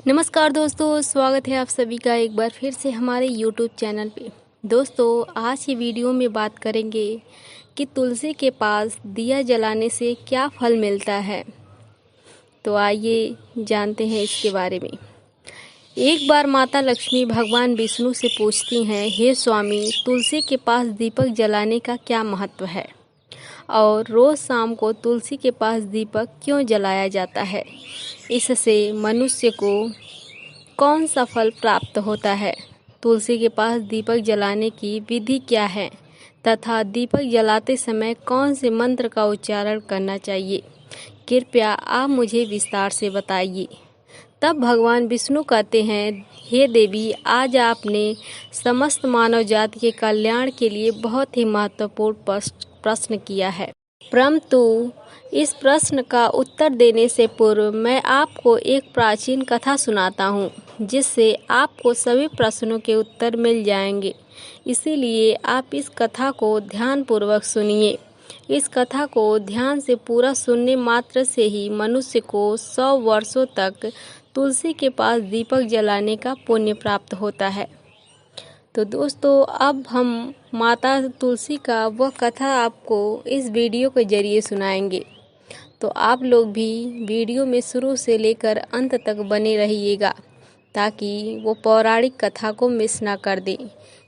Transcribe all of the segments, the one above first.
नमस्कार दोस्तों, स्वागत है आप सभी का एक बार फिर से हमारे YouTube चैनल पे। दोस्तों, आज की वीडियो में बात करेंगे कि तुलसी के पास दिया जलाने से क्या फल मिलता है। तो आइए जानते हैं इसके बारे में। एक बार माता लक्ष्मी भगवान विष्णु से पूछती हैं, हे स्वामी, तुलसी के पास दीपक जलाने का क्या महत्व है और रोज़ शाम को तुलसी के पास दीपक क्यों जलाया जाता है? इससे मनुष्य को कौन सा फल प्राप्त होता है? तुलसी के पास दीपक जलाने की विधि क्या है तथा दीपक जलाते समय कौन से मंत्र का उच्चारण करना चाहिए? कृपया आप मुझे विस्तार से बताइए। तब भगवान विष्णु कहते हैं, हे देवी, आज आपने समस्त मानव जाति के कल्याण के लिए बहुत ही महत्वपूर्ण प्रश्न किया है। परंतु इस प्रश्न का उत्तर देने से पूर्व मैं आपको एक प्राचीन कथा सुनाता हूँ, जिससे आपको सभी प्रश्नों के उत्तर मिल जाएंगे। इसीलिए आप इस कथा को ध्यानपूर्वक सुनिए। इस कथा को ध्यान से पूरा सुनने मात्र से ही मनुष्य को 100 वर्षों तक तुलसी के पास दीपक जलाने का पुण्य प्राप्त होता है। तो दोस्तों, अब हम माता तुलसी का वह कथा आपको इस वीडियो के जरिए सुनाएंगे। तो आप लोग भी वीडियो में शुरू से लेकर अंत तक बने रहिएगा, ताकि वो पौराणिक कथा को मिस ना कर दें,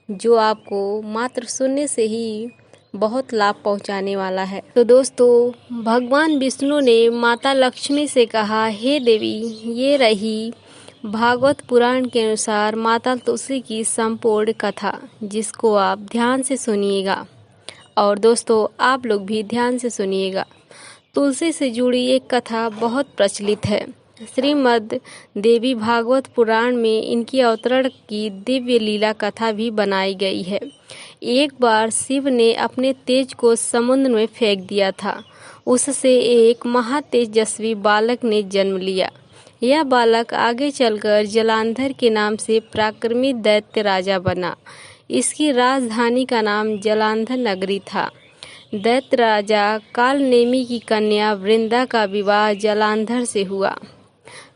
जो आपको मात्र सुनने से ही बहुत लाभ पहुंचाने वाला है। तो दोस्तों, भगवान विष्णु ने माता लक्ष्मी से कहा, हे देवी, ये रही भागवत पुराण के अनुसार माता तुलसी की संपूर्ण कथा, जिसको आप ध्यान से सुनिएगा। और दोस्तों, आप लोग भी ध्यान से सुनिएगा। तुलसी से जुड़ी एक कथा बहुत प्रचलित है। श्रीमद् देवी भागवत पुराण में इनकी अवतरण की दिव्य लीला कथा भी बनाई गई है। एक बार शिव ने अपने तेज को समुद्र में फेंक दिया था। उससे एक महातेजस्वी बालक ने जन्म लिया। यह बालक आगे चलकर जलांधर के नाम से पराक्रमी दैत्य राजा बना। इसकी राजधानी का नाम जलांधर नगरी था। दैत्य राजा कालनेमी की कन्या वृंदा का विवाह जलांधर से हुआ।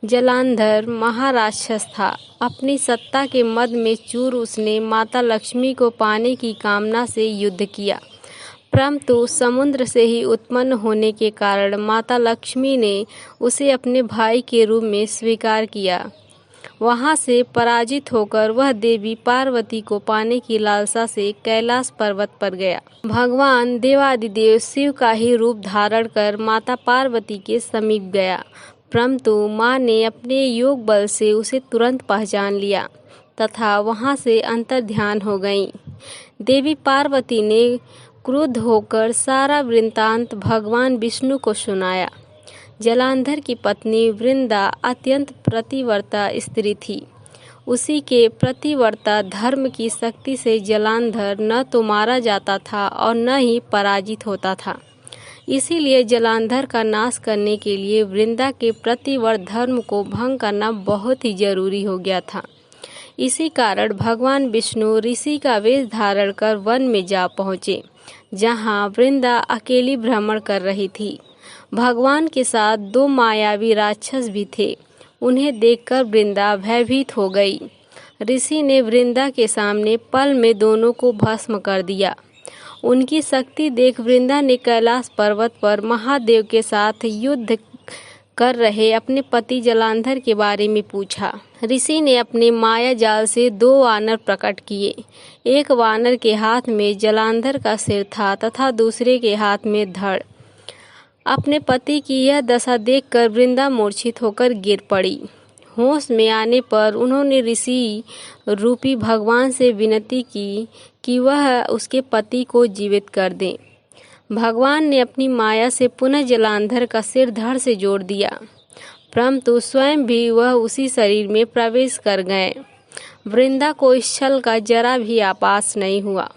जलांधर महाराक्षस था। अपनी सत्ता के मद में चूर उसने माता लक्ष्मी को पाने की कामना से युद्ध किया, परंतु समुद्र से ही उत्पन्न होने के कारण माता लक्ष्मी ने उसे अपने भाई के रूप में स्वीकार किया। वहां से पराजित होकर वह देवी पार्वती को पाने की लालसा से कैलाश पर्वत पर गया। भगवान देवादिदेव शिव का ही रूप धारण कर माता पार्वती के समीप गया, परंतु मां ने अपने योग बल से उसे तुरंत पहचान लिया तथा वहां से अंतर ध्यान हो गईं। देवी पार्वती ने क्रुद्ध होकर सारा वृत्तांत भगवान विष्णु को सुनाया। जलांधर की पत्नी वृंदा अत्यंत प्रतिव्रता स्त्री थी। उसी के प्रतिव्रता धर्म की शक्ति से जलांधर न तो मारा जाता था और न ही पराजित होता था। इसीलिए जलांधर का नाश करने के लिए वृंदा के प्रतिव्रत धर्म को भंग करना बहुत ही जरूरी हो गया था। इसी कारण भगवान विष्णु ऋषि का वेश धारण कर वन में जा पहुँचे, जहाँ वृंदा अकेली भ्रमण कर रही थी। भगवान के साथ 2 मायावी राक्षस भी थे। उन्हें देखकर वृंदा भयभीत हो गई। ऋषि ने वृंदा के सामने पल में दोनों को भस्म कर दिया। उनकी शक्ति देख वृंदा ने कैलाश पर्वत पर महादेव के साथ युद्ध कर रहे अपने पति जलांधर के बारे में पूछा। ऋषि ने अपने माया जाल से 2 वानर प्रकट किए। एक वानर के हाथ में जलांधर का सिर था तथा दूसरे के हाथ में धड़। अपने पति की यह दशा देखकर वृंदा मूर्छित होकर गिर पड़ी। होश में आने पर उन्होंने ऋषि रूपी भगवान से विनती की कि वह उसके पति को जीवित कर दें। भगवान ने अपनी माया से पुनः जलांधर का सिर धड़ से जोड़ दिया, परंतु स्वयं भी वह उसी शरीर में प्रवेश कर गए। वृंदा को इस छल का जरा भी आभास नहीं हुआ।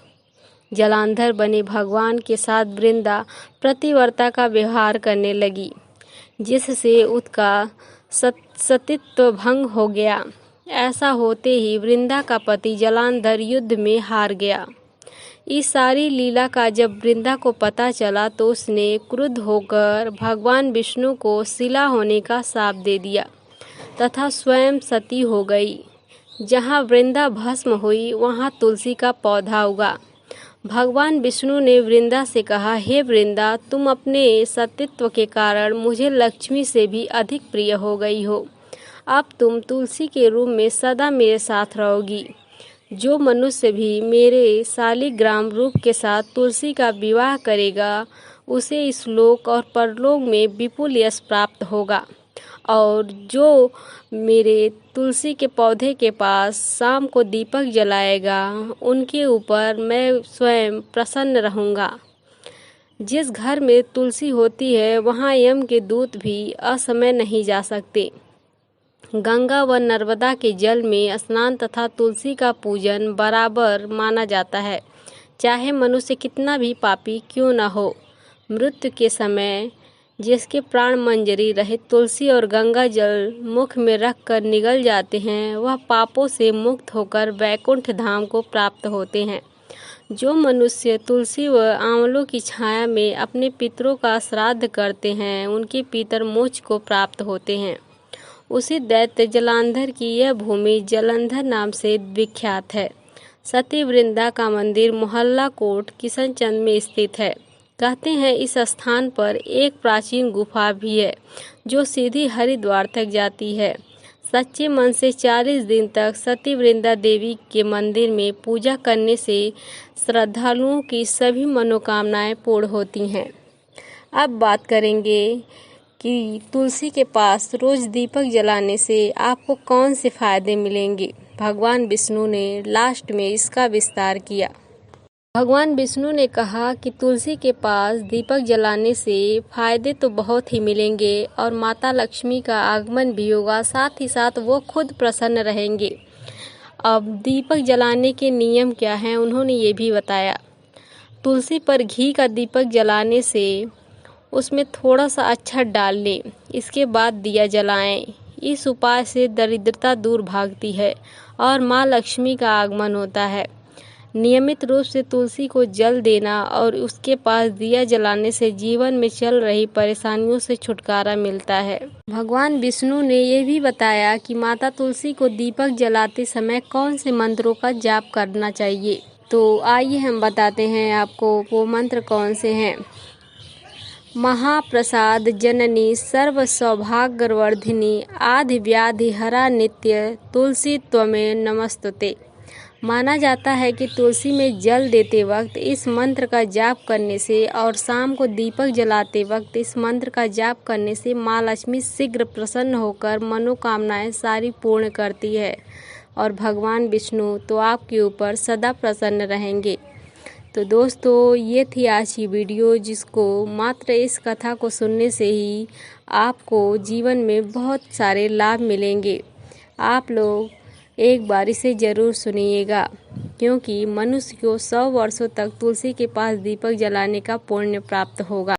जलांधर बने भगवान के साथ वृंदा प्रतिव्रता का व्यवहार करने लगी, जिससे उसका सतीत्व भंग हो गया। ऐसा होते ही वृंदा का पति जलांधर युद्ध में हार गया। इस सारी लीला का जब वृंदा को पता चला तो उसने क्रुद्ध होकर भगवान विष्णु को शिला होने का शाप दे दिया। तथा स्वयं सती हो गई। जहाँ वृंदा भस्म हुई वहाँ तुलसी का पौधा उगा। भगवान विष्णु ने वृंदा से कहा, हे वृंदा, तुम अपने सतीत्व के कारण मुझे लक्ष्मी से भी अधिक प्रिय हो गई हो। अब तुम तुलसी के रूप में सदा मेरे साथ रहोगी। जो मनुष्य भी मेरे शालिग्राम रूप के साथ तुलसी का विवाह करेगा उसे इस लोक और परलोक में विपुल यश प्राप्त होगा। और जो मेरे तुलसी के पौधे के पास शाम को दीपक जलाएगा उनके ऊपर मैं स्वयं प्रसन्न रहूँगा। जिस घर में तुलसी होती है वहाँ यम के दूत भी असमय नहीं जा सकते। गंगा व नर्मदा के जल में स्नान तथा तुलसी का पूजन बराबर माना जाता है, चाहे मनुष्य कितना भी पापी क्यों न हो। मृत्यु के समय जिसके प्राण मंजरी रहित तुलसी और गंगा जल मुख में रखकर निगल जाते हैं वह पापों से मुक्त होकर वैकुंठ धाम को प्राप्त होते हैं। जो मनुष्य तुलसी व आंवलों की छाया में अपने पितरों का श्राद्ध करते हैं उनके पितर मोक्ष को प्राप्त होते हैं। उसी दैत्य जलांधर की यह भूमि जलंधर नाम से विख्यात है। सती वृंदा का मंदिर मोहल्ला कोट किशनचंद में स्थित है। कहते हैं इस स्थान पर एक प्राचीन गुफा भी है जो सीधी हरिद्वार तक जाती है। सच्चे मन से 40 दिन तक सती वृंदा देवी के मंदिर में पूजा करने से श्रद्धालुओं की सभी मनोकामनाएं पूर्ण होती हैं। अब बात करेंगे कि तुलसी के पास रोज दीपक जलाने से आपको कौन से फायदे मिलेंगे। भगवान विष्णु ने लास्ट में इसका विस्तार किया। भगवान विष्णु ने कहा कि तुलसी के पास दीपक जलाने से फायदे तो बहुत ही मिलेंगे और माता लक्ष्मी का आगमन भी होगा, साथ ही साथ वो खुद प्रसन्न रहेंगे। अब दीपक जलाने के नियम क्या हैं उन्होंने ये भी बताया। तुलसी पर घी का दीपक जलाने से उसमें थोड़ा सा अक्षत डाल लें, इसके बाद दिया जलाएं। इस उपाय से दरिद्रता दूर भागती है और माँ लक्ष्मी का आगमन होता है। नियमित रूप से तुलसी को जल देना और उसके पास दिया जलाने से जीवन में चल रही परेशानियों से छुटकारा मिलता है। भगवान विष्णु ने यह भी बताया कि माता तुलसी को दीपक जलाते समय कौन से मंत्रों का जाप करना चाहिए। तो आइए हम बताते हैं आपको वो मंत्र कौन से हैं। महाप्रसाद जननी सर्व सौभाग्यवर्धिनी आदि व्याधि हरा नित्य तुलसी त्वमे नमस्तुते। माना जाता है कि तुलसी में जल देते वक्त इस मंत्र का जाप करने से और शाम को दीपक जलाते वक्त इस मंत्र का जाप करने से माँ लक्ष्मी शीघ्र प्रसन्न होकर मनोकामनाएं सारी पूर्ण करती है और भगवान विष्णु तो आपके ऊपर सदा प्रसन्न रहेंगे। तो दोस्तों ये थी आज की वीडियो जिसको मात्र इस कथा को सुनने से ही आपको जीवन में बहुत सारे लाभ मिलेंगे। आप लोग एक बार इसे ज़रूर सुनिएगा क्योंकि मनुष्य को 100 वर्षों तक तुलसी के पास दीपक जलाने का पुण्य प्राप्त होगा।